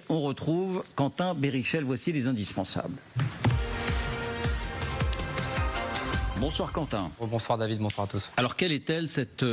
On retrouve Quentin Bérichel, voici les indispensables. Bonsoir Quentin. Bonsoir David, bonsoir à tous. Alors quelle est-elle cette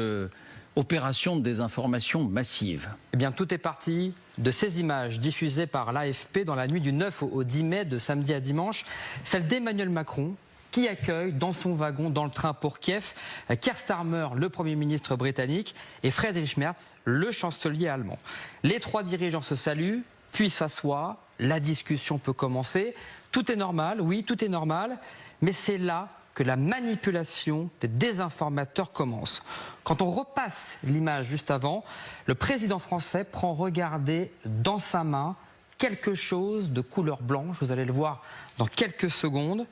opération de désinformation massive? Eh bien tout est parti de ces images diffusées par l'AFP dans la nuit du 9 au 10 mai, de samedi à dimanche, celle d'Emmanuel Macron qui accueille dans son wagon dans le train pour Kiev Keir Starmer, le Premier ministre britannique, et Friedrich Merz, le chancelier allemand. Les trois dirigeants se saluent, puis s'assoient, la discussion peut commencer. Tout est normal, oui, tout est normal, mais c'est là que la manipulation des désinformateurs commence. Quand on repasse l'image juste avant, le président français prend regarder dans sa main quelque chose de couleur blanche, vous allez le voir dans quelques secondes.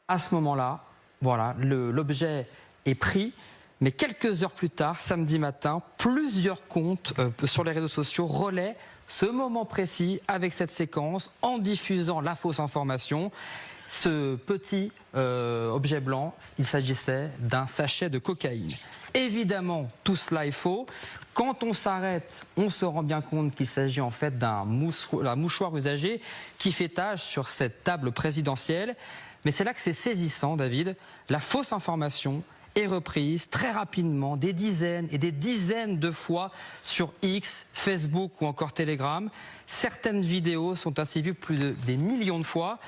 À ce moment-là, voilà, l'objet est pris, mais quelques heures plus tard, samedi matin, plusieurs comptes sur les réseaux sociaux relaient ce moment précis avec cette séquence en diffusant la fausse information. Ce petit objet blanc, il s'agissait d'un sachet de cocaïne. Évidemment, tout cela est faux. Quand on s'arrête, on se rend bien compte qu'il s'agit en fait d'un mouchoir usagé qui fait tache sur cette table présidentielle. Mais c'est là que c'est saisissant, David. La fausse information est reprise très rapidement, des dizaines et des dizaines de fois sur X, Facebook ou encore Telegram. Certaines vidéos sont ainsi vues des millions de fois.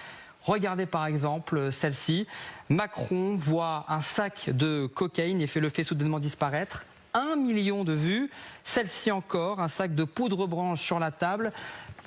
Regardez par exemple celle-ci. Macron voit un sac de cocaïne et le fait soudainement disparaître. 1 million de vues. Celle-ci encore, un sac de poudre blanche sur la table.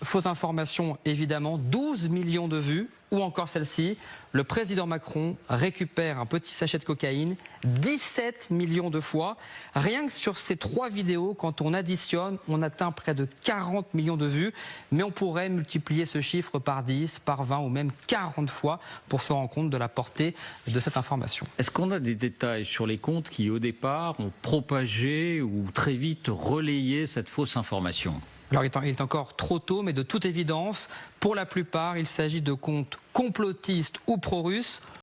Fausse information évidemment, 12 millions de vues. Ou encore celle-ci, le président Macron récupère un petit sachet de cocaïne, 17 millions de fois. Rien que sur ces trois vidéos, quand on additionne, on atteint près de 40 millions de vues. Mais on pourrait multiplier ce chiffre par 10, par 20 ou même 40 fois pour se rendre compte de la portée de cette information. Est-ce qu'on a des détails sur les comptes qui, au départ, ont propagé ou très vite relayé cette fausse information ? Alors il est encore trop tôt, mais de toute évidence, pour la plupart, il s'agit de comptes complotistes ou pro-russes.